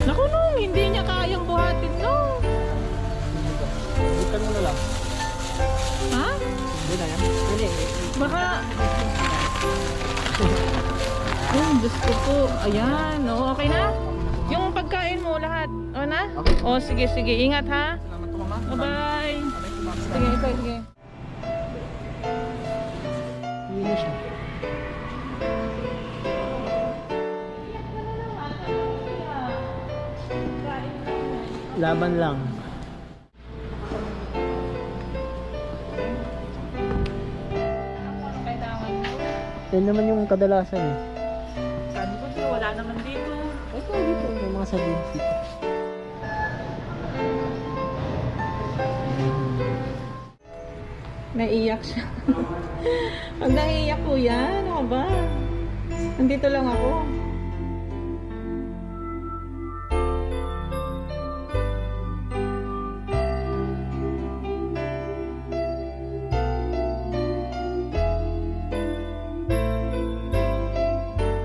Naku nung, hindi niya kayang buhatin no. Bukan mo na lang. Ha? Hindi na yan. Hindi. Baka... Oh, Diyos ko po. Ayan, oh, okay na? Yung pagkain mo lahat, o na? Okay. Oh, sige, sige. Ingat ha. Salamat po, mama. Bye-bye. Salamat. Sige, sige. Hindi siya. Laban lang. Yan naman yung kadalasan eh. Sabi ko, wala naman dito. Ito dito, may mga sardines dito. Naiiyak siya. Pag naiiyak po yan, ano ba? Nandito lang ako.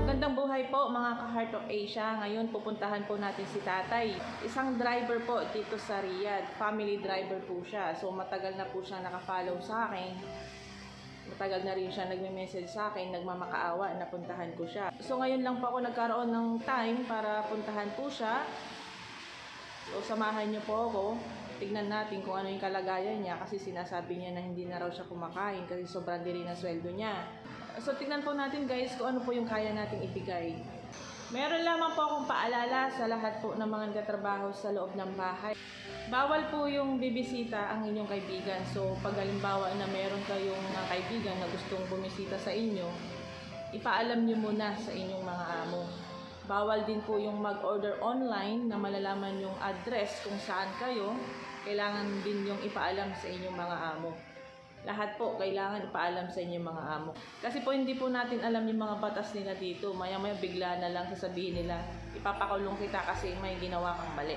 Magandang buhay po mga ka-Heart of Asia. Ngayon pupuntahan po natin si Tatay. Isang driver po dito sa Riyadh. Family driver po siya. So matagal na po siyang naka-follow sa akin. Matagal na rin siya nagme-message sa akin, nagmamakaawa na puntahan ko siya. So ngayon lang po ako nagkaroon ng time para puntahan po siya. So samahan niyo po ako. Tignan natin kung ano yung kalagayan niya kasi sinasabi niya na hindi na raw siya kumakain kasi sobrang diri ng sweldo niya. So tignan po natin guys kung ano po yung kaya nating ibigay. Meron lamang po akong paalala sa lahat po ng mga nagtatrabaho sa loob ng bahay. Bawal po yung bibisita ang inyong kaibigan. So pag halimbawa na meron kayong mga kaibigan na gustong bumisita sa inyo, ipaalam nyo muna sa inyong mga amo. Bawal din po yung mag-order online na malalaman yung address kung saan kayo. Kailangan din yung ipaalam sa inyong mga amo. Lahat po kailangan ipaalam sa inyong mga amo. Kasi po hindi po natin alam yung mga batas nila dito. Maya-maya bigla na lang sasabihin nila, ipapakulong kita kasi may ginawa kang mali.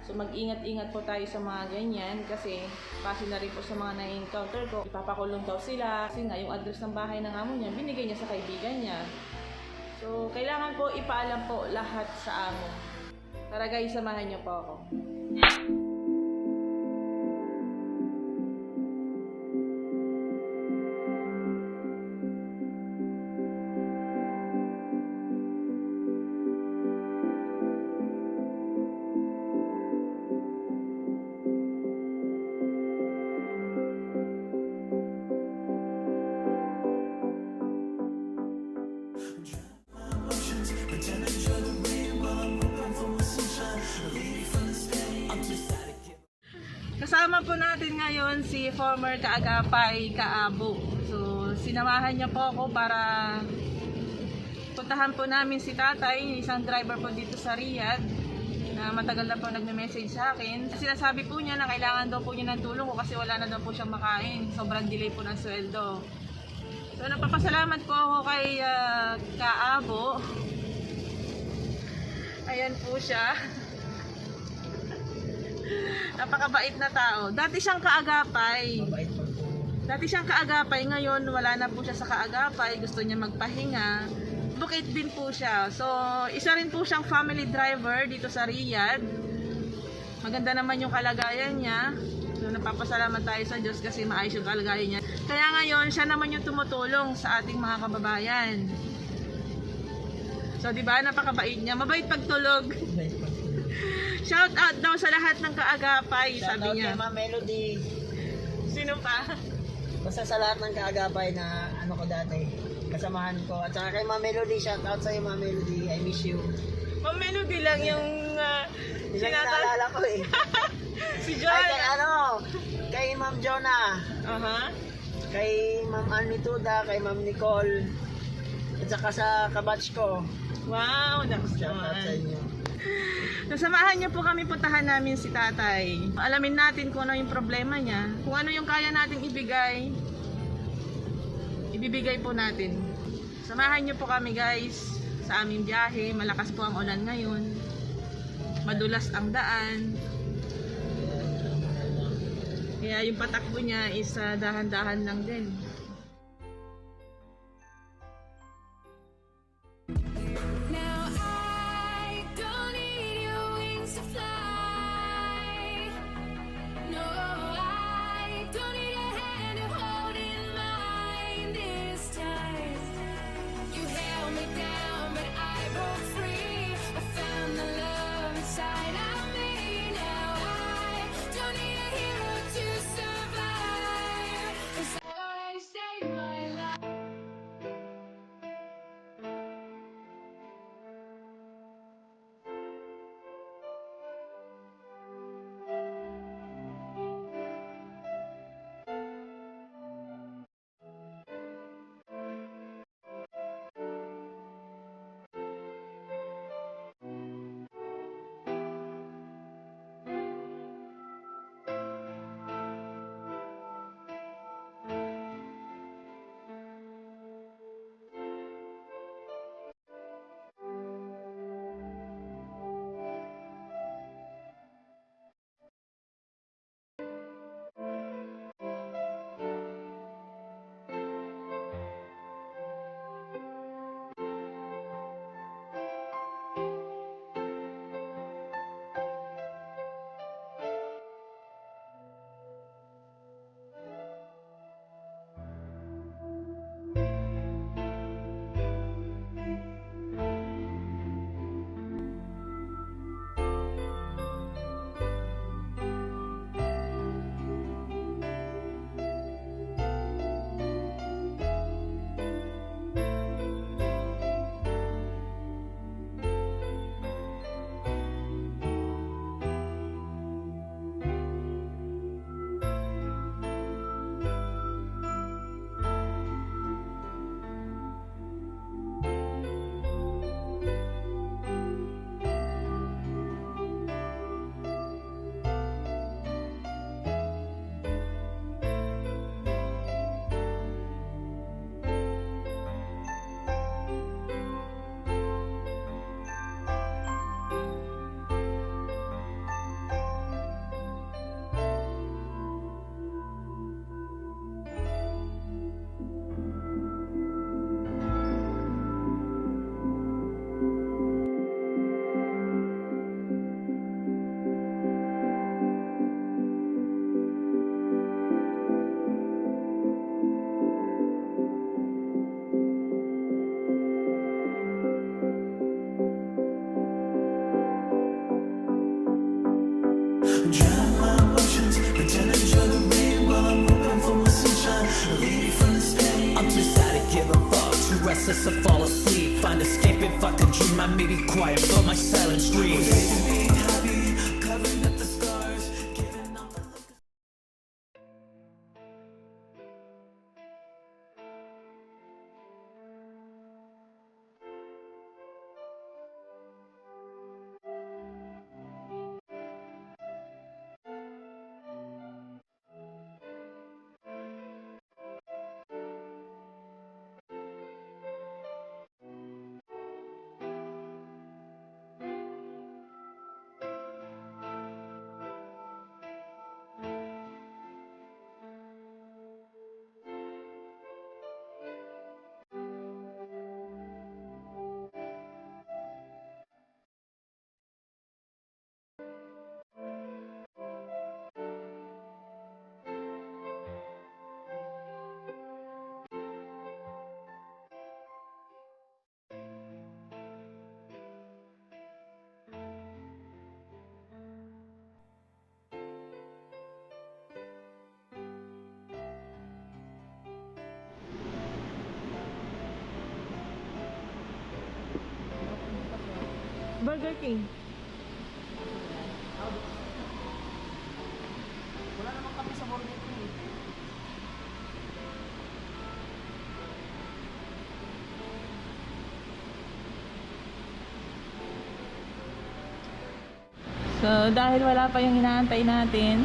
So mag-ingat-ingat po tayo sa mga ganyan kasi kasi na rin po sa mga na-encounter ko, ipapakulong daw sila kasi nga yung address ng bahay ng amo niya, binigay niya sa kaibigan niya. So kailangan po ipaalam po lahat sa amo. Tara guys, samahan niyo po ako. Kasama po natin ngayon si former kaagapay Kaabo. So, sinamahan niya po ako para puntahan po namin si Tatay, isang driver po dito sa Riyadh na matagal na po nagme-message sa akin. Sinasabi po niya na kailangan daw po niya ng tulong ko kasi wala na daw po siyang makain. Sobrang delay po ng sweldo. So, napapasalamat po ako kay Kaabo. Ayan po siya. Napakabait na tao. Dati siyang kaagapay. Dati siyang kaagapay. Ngayon, wala na po siya sa kaagapay. Gusto niya magpahinga. Bukit din po siya. So, isa rin po siyang family driver dito sa Riyadh. Maganda naman yung kalagayan niya. So, napapasalamat tayo sa Diyos kasi maayos yung kalagayan niya. Kaya ngayon, siya naman yung tumutulong sa ating mga kababayan. So, di ba? Napakabait niya. Mabait pagtulog. Shout out daw sa lahat ng kaagapay, sabi niya. Shout out kay Ma'am Melody. Sino pa? Basta sa lahat ng kaagapay na ano ko dati, kasamahan ko. At saka kay Ma'am Melody, shout out sa iyo Ma'am Melody. I miss you. Ma'am Melody lang yung Hindi lang naalala ko eh. si Ay, John. kay ano, kay Ma'am Jonah, kay Ma'am Arnituda, kay Ma'am Nicole, at saka sa kabatch ko. Wow, next Shout out sa naman. inyo. Nasamahan niyo po kami, puntahan namin si Tatay. Alamin natin kung ano yung problema niya. Kung ano yung kaya nating ibigay, ibibigay po natin. Samahan niyo po kami guys sa aming biyahe. Malakas po ang ulan ngayon. Madulas ang daan. Kaya yung patakbo niya is dahan-dahan lang din. Now I don't need you restless or fall asleep. Find escape if I can dream. I may be quiet, but my silence screams. Being happy, covering up the scars, giving up the look. Burger King. Wala naman kami sa Burger King. So, dahil wala pa yung inaantay natin,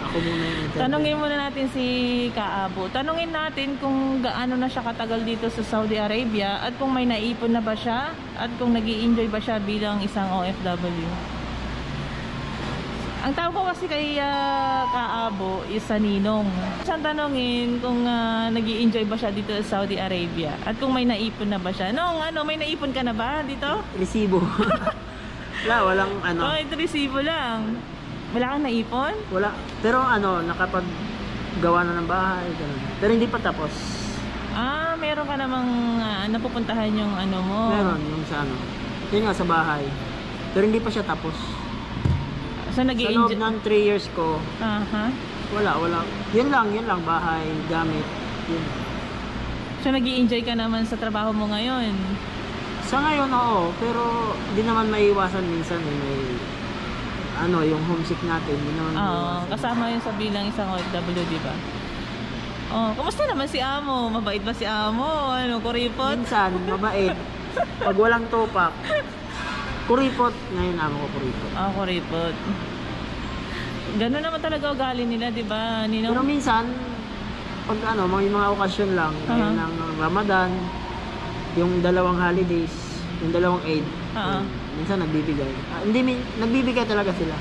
Ako muna yung tanungin muna natin si Kaabo. Tanungin natin kung gaano na siya katagal dito sa Saudi Arabia at kung may naipon na ba siya at kung nag-i-enjoy ba siya bilang isang OFW. Ang tawag ko kasi kay Kaabo is sa Ninong. Siyang tanungin kung nag-i-enjoy ba siya dito sa Saudi Arabia at kung may naipon na ba siya. May naipon ka na ba dito? Resibo. Walang ano. Oh, ito resibo lang. Wala kang naipon? Wala. Pero nakapaggawa na ng bahay, ganun. Pero hindi pa tapos. Meron ka namang napupuntahan yung ano mo. Meron yung sa yun nga sa bahay. Pero hindi pa siya tapos. So Sa loob nag-i-enjoy. ng 3 years ko, Aha. wala. Yun lang, bahay, gamit. Yun. So nag-i-enjoy ka naman sa trabaho mo ngayon. Sa ngayon, oo. Pero di naman maiiwasan minsan. May yung homesick natin. Di naman Oo, maiiwasan. kasama yun sa bilang isang OFW, di ba? Oh, kumusta naman si Amo? Mabait ba si Amo? Kuripot? Minsan, mabait. Pag walang topak, kuripot. Ngayon, ko kuripot. Kuripot. Ganun naman talaga ugali nila, di ba? Pero minsan, pag may mga okasyon lang, ngayon ng Ramadan, yung 2 holidays, yung 2 Eid, minsan nagbibigay. Nagbibigay talaga sila.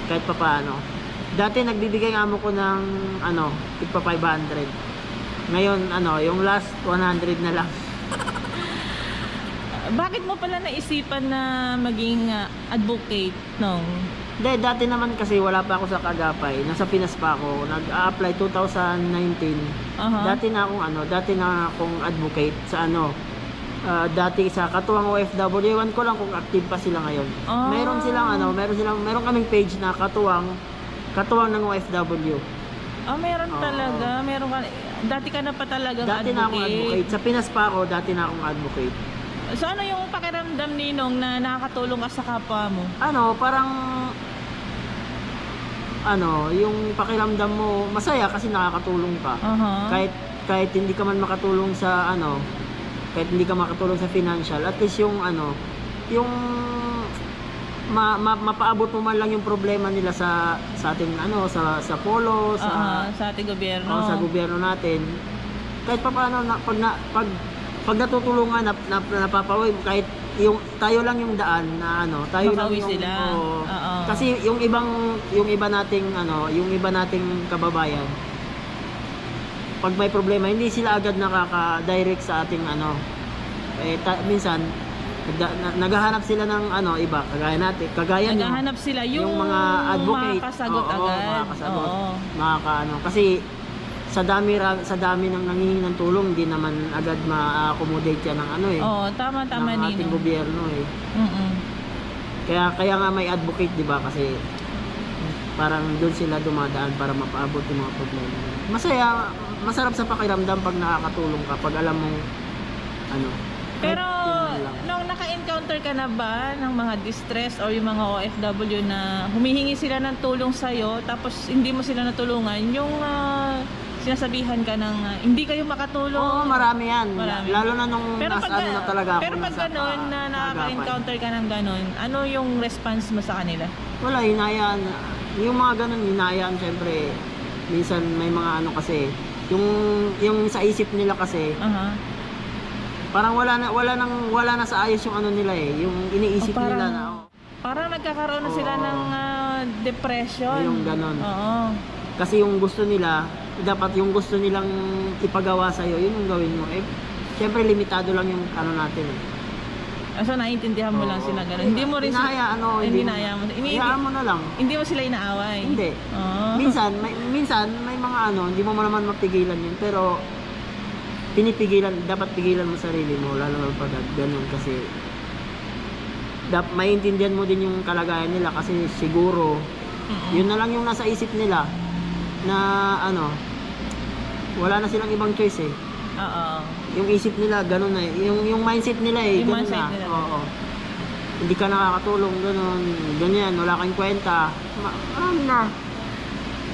Kahit pa paano. Dati nagbibigay ang amo ko ng tigpa 500. Ngayon, yung last 100 na lang. Bakit mo pala naisipan na maging advocate nung? Hindi, dati naman kasi wala pa ako sa Kagapay. Nasa Pinas pa ako. Nag-a-apply 2019. Dati na akong advocate sa dati sa Katuwang OFW. Ewan ko lang kung active pa sila ngayon. Meron kaming page na Katuwang ng OFW. Meron talaga. Meron ka, dati ka na pa talagang Dati na akong advocate. Sa Pinas pa ako, dati na akong advocate. So ano yung pakiramdam, Ninong, na nakakatulong ka sa kapwa mo? Parang yung pakiramdam mo masaya kasi nakakatulong ka. Kahit hindi ka man makatulong sa kahit hindi ka makatulong sa financial, at least yung yung mapaabot mo man lang yung problema nila sa ating sa polo, sa ating gobyerno. Sa gobyerno natin. Kahit paano pag natutulungan napapawi, kahit yung tayo lang yung daan na tayo lang Makawi yung sila. kasi yung iba nating kababayan, pag may problema hindi sila agad nakaka-direct sa ating minsan naghahanap sila ng iba kagaya naghahanap sila yung mga advocate, makakasagot agad. makakasagot, kasi sa dami ng nanghihingi ng tulong, hindi naman agad ma-accommodate yan ng tama ng ating Ninong. gobyerno Kaya nga may advocate, di ba? Kasi parang doon sila dumadaan para mapaabot yung mga problema. Masarap sa pakiramdam pag nakakatulong ka, pag alam mong ano. Pero kahit yun lang. nung naka-encounter ka na ba ng mga distress or yung mga OFW na humihingi sila ng tulong sa'yo tapos hindi mo sila natulungan, yung sinasabihan ka ng hindi kayo makatulong? Oo, marami yan. Marami. Lalo na nung nasa ano na talaga ako. Pero pag nasa ganun na nakaka-encounter ka ng ganun, ano yung response mo sa kanila? Wala, hinayaan. Yung mga ganun, hinayaan syempre. Minsan may mga ano kasi, yung sa isip nila kasi, Aha. parang wala na sa ayos yung ano nila eh, yung iniisip O, parang- nila na Parang nagkakaroon na sila Oo. ng depression. Yung ganun. Oo. kasi yung gusto nila, dapat yung gusto nilang ipagawa sa yun yung gawin mo. Eh, syempre limitado lang yung ano natin eh. So naiintindihan mo lang Oo. sila ganun. Hindi mo rin Hinahayaan, oo, hindi hinahayaan mo. Hayaan mo na lang. Hindi mo sila inaaway. Hindi. Oo. Minsan may mga ano, hindi mo naman mapigilan yun, pero dapat pigilan mo sarili mo, lalo na pag ganun kasi maintindihan mo din yung kalagayan nila kasi siguro yun na lang yung nasa isip nila na ano, wala na silang ibang choice eh. Oo. Yung isip nila ganun na eh. Yung mindset nila eh, Yung ganun mindset na. nila. Oo. Hindi ka nakakatulong, ganun, ganyan, wala kang kwenta. Marami na.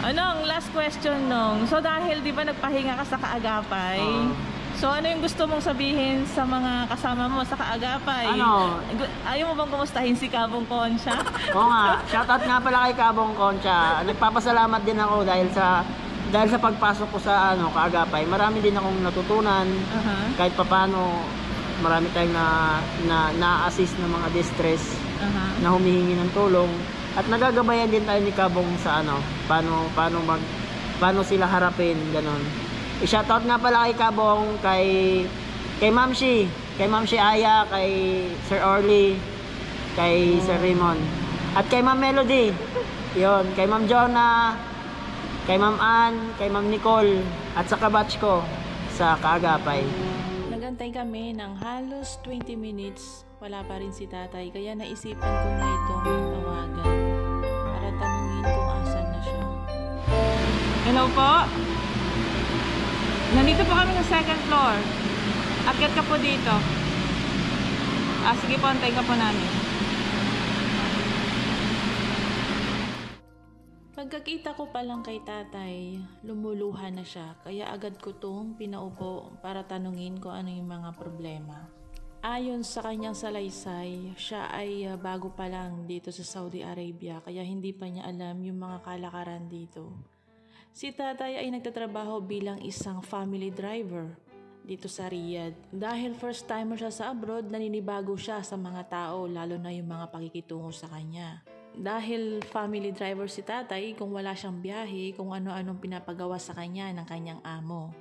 Ano ang last question nung? So dahil 'di ba nagpahinga ka sa Kaagapay? Oo. So ano yung gusto mong sabihin sa mga kasama mo sa Kaagapay? Ano? Ayaw mo bang kumustahin si Kabong Concha? Oo nga, shoutout nga pala kay Kabong Concha. Nagpapasalamat din ako dahil sa pagpasok ko sa Kaagapay. Marami din akong natutunan. Aha. Kahit papaano marami tayong na-assist ng mga distress Aha. na humihingi ng tulong at nagagabayan din tayo ni Kabong sa paano sila harapin ganun. I-shoutout nga pala kay Kabong, kay Ma'am Shi, Aya, kay Sir Orly, kay Sir Raymond, at kay Ma'am Melody. 'Yon, kay Ma'am Jonah, kay Ma'am Ann, kay Ma'am Nicole, at sa kabatch ko sa Kaagapay. Nagantay kami ng halos 20 minutes. Wala pa rin si tatay. Kaya naisipan ko na itong tawagan para tanungin kung asan na siya. Hello po? Nandito po kami sa second floor. Akyat ka po dito. Sige po, antayin ka po namin. Pagkakita ko pa lang kay tatay, lumuluha na siya. Kaya agad ko tong pinaupo para tanungin kung ano yung mga problema. Ayon sa kanyang salaysay, siya ay bago pa lang dito sa Saudi Arabia kaya hindi pa niya alam yung mga kalakaran dito. Si tatay ay nagtatrabaho bilang isang family driver dito sa Riyadh. Dahil first timer siya sa abroad, naninibago siya sa mga tao lalo na yung mga pakikitungo sa kanya. Dahil family driver si tatay, kung wala siyang biyahe, kung ano-anong pinapagawa sa kanya ng kanyang amo.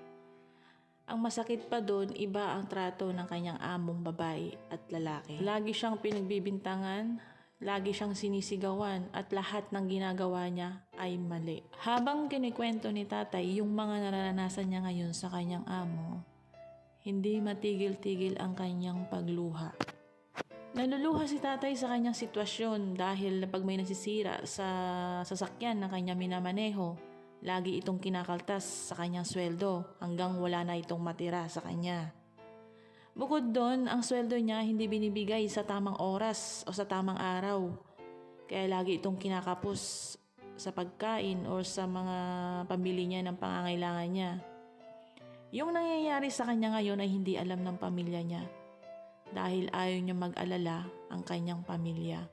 Ang masakit pa doon, iba ang trato ng kanyang among babae at lalaki. Lagi siyang pinagbibintangan, lagi siyang sinisigawan at lahat ng ginagawa niya ay mali. Habang kinikwento ni tatay yung mga naranasan niya ngayon sa kanyang amo, hindi matigil-tigil ang kanyang pagluha. Naluluha si tatay sa kanyang sitwasyon dahil pag may nasisira sa sasakyan na kanya minamaneho, lagi itong kinakaltas sa kanyang sweldo hanggang wala na itong matira sa kanya. Bukod doon, ang sweldo niya hindi binibigay sa tamang oras o sa tamang araw. Kaya lagi itong kinakapos sa pagkain o sa mga pambili niya ng pangangailangan niya. Yung nangyayari sa kanya ngayon ay hindi alam ng pamilya niya dahil ayaw niya mag-alala ang kanyang pamilya.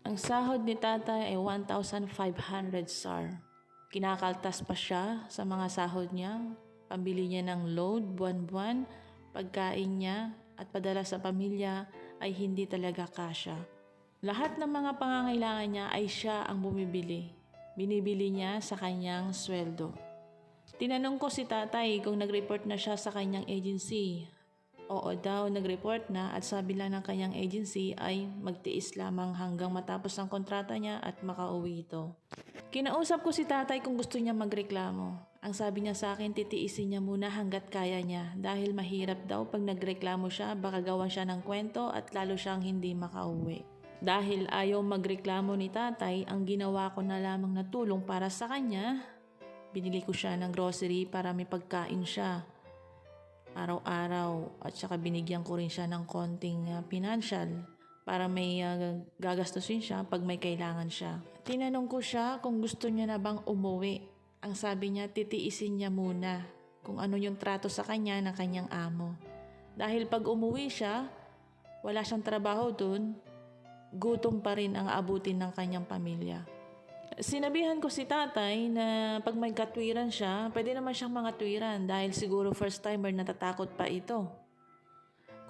Ang sahod ni tatay ay 1,500 SAR. Kinakaltas pa siya sa mga sahod niya, pambili niya ng load buwan-buwan, pagkain niya at padala sa pamilya ay hindi talaga kasya. Lahat ng mga pangangailangan niya ay siya ang bumibili. Binibili niya sa kanyang sweldo. Tinanong ko si tatay kung nag-report na siya sa kanyang agency. Oo daw, nag-report na at sabi lang ng kanyang agency ay magtiis lamang hanggang matapos ang kontrata niya at makauwi ito. Kinausap ko si tatay kung gusto niya magreklamo. Ang sabi niya sa akin, titiisin niya muna hanggat kaya niya dahil mahirap daw pag nagreklamo siya, baka gawan siya ng kwento at lalo siyang hindi makauwi. Dahil ayaw magreklamo ni tatay, ang ginawa ko na lamang na tulong para sa kanya, binili ko siya ng grocery para may pagkain siya araw-araw, at saka binigyan ko rin siya ng konting financial para may gagastusin siya pag may kailangan siya. Tinanong ko siya kung gusto niya na bang umuwi. Ang sabi niya, titiisin niya muna kung ano yung trato sa kanya ng kanyang amo. Dahil pag umuwi siya, wala siyang trabaho dun, gutom pa rin ang aabutin ng kanyang pamilya. Sinabihan ko si tatay na pag may katwiran siya, pwede naman siyang mga twiran dahil siguro first timer natatakot pa ito.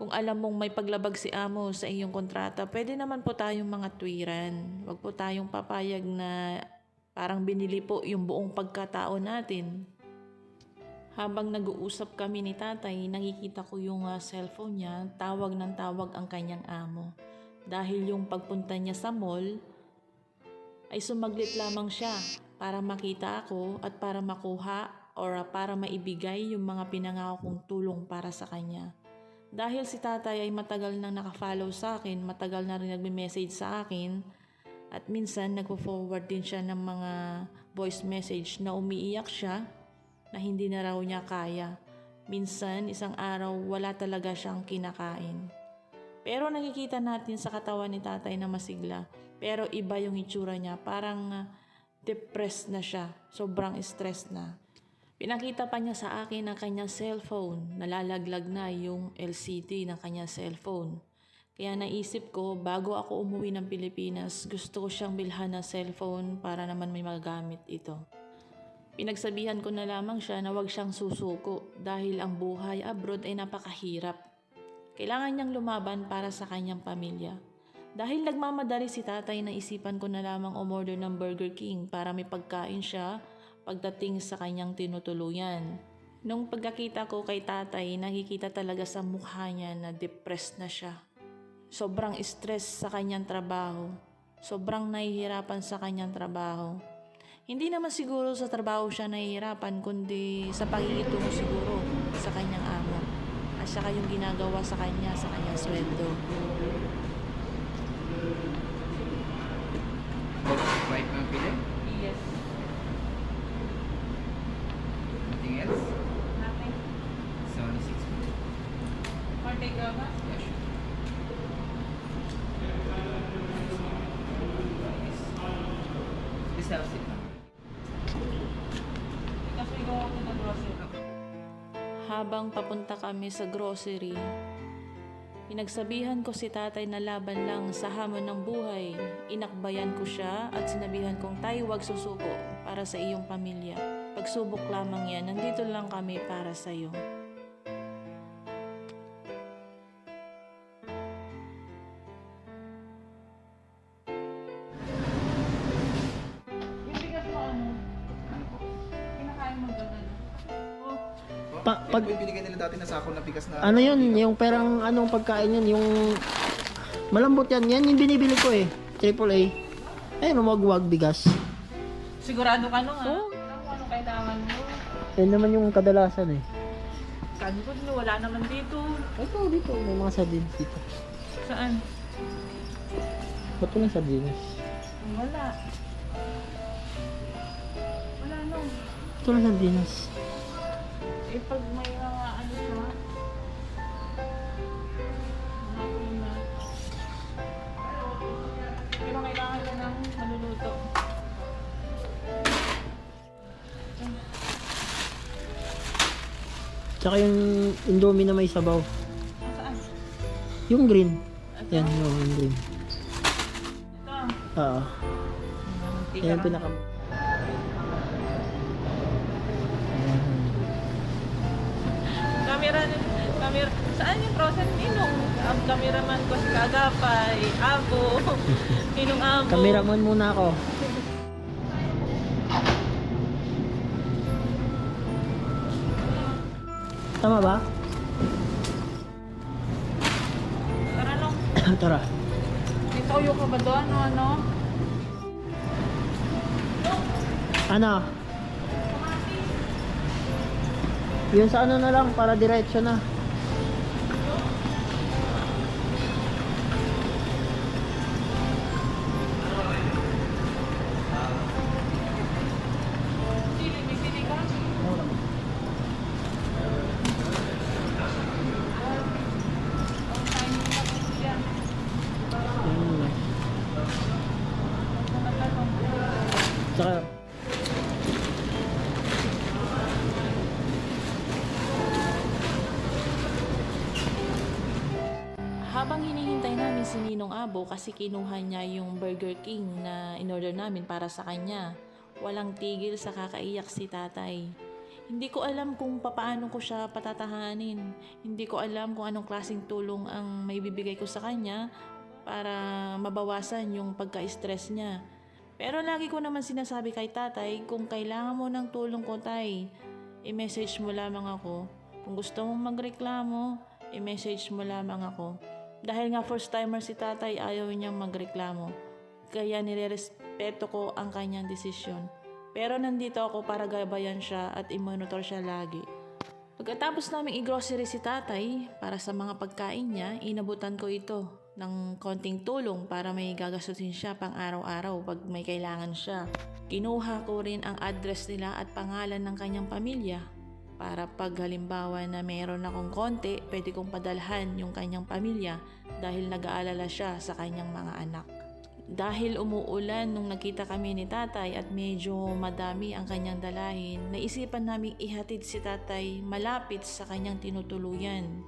Kung alam mong may paglabag si amo sa iyong kontrata, pwede naman po tayong mga twiran. Huwag po tayong papayag na parang binili po yung buong pagkatao natin. Habang nag-uusap kami ni tatay, nakikita ko yung cellphone niya, tawag ng tawag ang kanyang amo. Dahil yung pagpunta niya sa mall, ay sumaglit lamang siya para makita ako at para makuha or para maibigay yung mga pinangako kong tulong para sa kanya. Dahil si tatay ay matagal nang nakafollow sa akin, matagal na rin nagme-message sa akin, at minsan nagpo-forward din siya ng mga voice message na umiiyak siya na hindi na raw niya kaya. Minsan, isang araw, wala talaga siyang kinakain. Pero nakikita natin sa katawan ni tatay na masigla. Pero iba yung itsura niya. Parang depressed na siya. Sobrang stress na. Pinakita pa niya sa akin ang kanyang cellphone. Nalalaglag na yung LCD ng kanyang cellphone. Kaya naisip ko, bago ako umuwi ng Pilipinas, gusto ko siyang bilhan ng cellphone para naman may magagamit ito. Pinagsabihan ko na lamang siya na huwag siyang susuko dahil ang buhay abroad ay napakahirap. Kailangan niyang lumaban para sa kanyang pamilya. Dahil nagmamadali si tatay, naisipan ko na lamang umorder ng Burger King para may pagkain siya pagdating sa kanyang tinutuluyan. Nung pagkakita ko kay tatay, nakikita talaga sa mukha niya na depressed na siya. Sobrang stress sa kanyang trabaho. Sobrang nahihirapan sa kanyang trabaho. Hindi naman siguro sa trabaho siya nahihirapan, kundi sa pakikitungo siguro sa kanyang amo. At saka yung ginagawa sa kanya, sa kanyang sweldo. Right mo pili? Yes. Anything else? Nothing. 76 minutes. Or take over? Yeah, sure. This helps it. Kasi go ako ng grocery. Habang papunta kami sa grocery, pinagsabihan ko si tatay na laban lang sa hamon ng buhay. Inakbayan ko siya at sinabihan kong, tay, huwag susuko para sa iyong pamilya. Pagsubok lamang yan, nandito lang kami para sa iyo. Yung bigas mo ano? Kinakain mo doon Pag, Yung binigay nila dati na sako na bigas na... ano yun, yung perang anong pagkain yun, yung malambot yan, yan yung binibili ko eh, AAA. Ayun, umagwag bigas. Sigurado ka nung ano kailangan mo? Yan naman yung kadalasan eh. Kano ko wala naman dito. Ito, dito, may mga sardines dito. Saan? Ba't walang sardines? Wala. Wala no. Ito lang sardines. Eh pag may ano siya. Mga na. Pero kailangan ka ng maluluto. Tsaka yung Indomie na may sabaw. Saan? Yung green. Ito? Yan, yung green. Ito. Oo. Yan yung pinaka... Camera. Saan yung Frozen Ninong? Ang cameraman ko si Kagapay, Abo, Ninong Abo. Cameraman muna ako. Tama ba? Tara lang. Tara. May toyo ka ba doon? Ano? Ano? Yun sa ano na lang, para diretso na. Tsaka, Habang hinihintay namin si Ninong Abo kasi kinuha niya yung Burger King na in-order namin para sa kanya, walang tigil sa kakaiyak si tatay. Hindi ko alam kung papaano ko siya patatahanin. Hindi ko alam kung anong klaseng tulong ang may bibigay ko sa kanya para mabawasan yung pagka-stress niya. Pero lagi ko naman sinasabi kay tatay, kung kailangan mo ng tulong ko tay, i-message mo lamang ako. Kung gusto mong magreklamo, i-message mo lamang ako. Dahil nga first timer si tatay, ayaw niyang magreklamo. Kaya nirerespeto ko ang kanyang desisyon. Pero nandito ako para gabayan siya at i-monitor siya lagi. Pagkatapos namin i-grocery si tatay para sa mga pagkain niya, inabutan ko ito ng konting tulong para may gagastusin siya pang araw-araw pag may kailangan siya. Kinuha ko rin ang address nila at pangalan ng kanyang pamilya para pag halimbawa na meron akong konti, pwede kong padalhan yung kanyang pamilya dahil nag-aalala siya sa kanyang mga anak. Dahil umuulan nung nakita kami ni tatay at medyo madami ang kanyang dalahin, naisipan naming ihatid si tatay malapit sa kanyang tinutuluyan.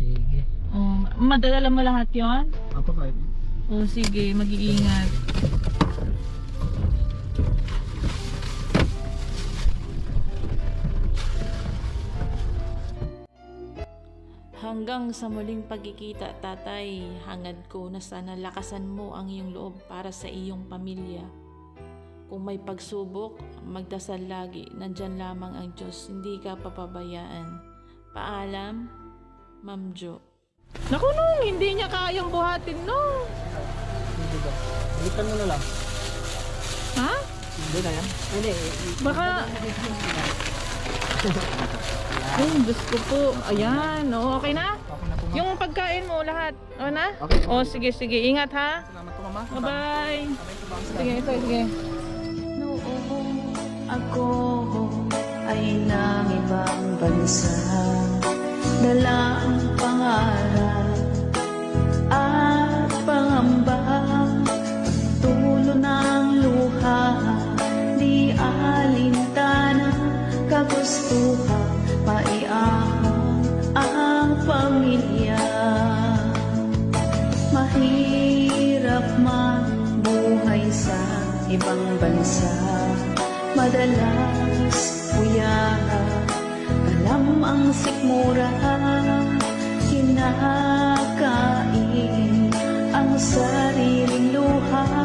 sige. Madadala mo lahat yon? Apa kayo? Sige, mag-iingat. Hanggang sa muling pagkikita, tatay, hangad ko na sana lakasan mo ang iyong loob para sa iyong pamilya. Kung may pagsubok, magdasal lagi, nandyan lamang ang Diyos, hindi ka papabayaan. Paalam, Ma'am Jo. Naku nung, hindi niya kayang buhatin no. Hindi ba? Balikan mo na lang. Ha? Hindi na yan? Hindi. Baka... Ay, Diyos ko po. Ayan, okay na? Okay na po, ma'am. Yung pagkain mo lahat, na? Okay. Sige, sige. Ingat ha. Salamat po, mama. Bye-bye. Kamay po, ma'am. Sige, sige. Noong ako ay nang ibang bansa, dala ang pangarap at pangamba, pagtulo ng luha, di alintana, kagustuhan, paiahon ang pamilya. Mahirap man buhay sa ibang bansa, madalas puyat, kalam ang sikmura, kinakain ang sariling luha.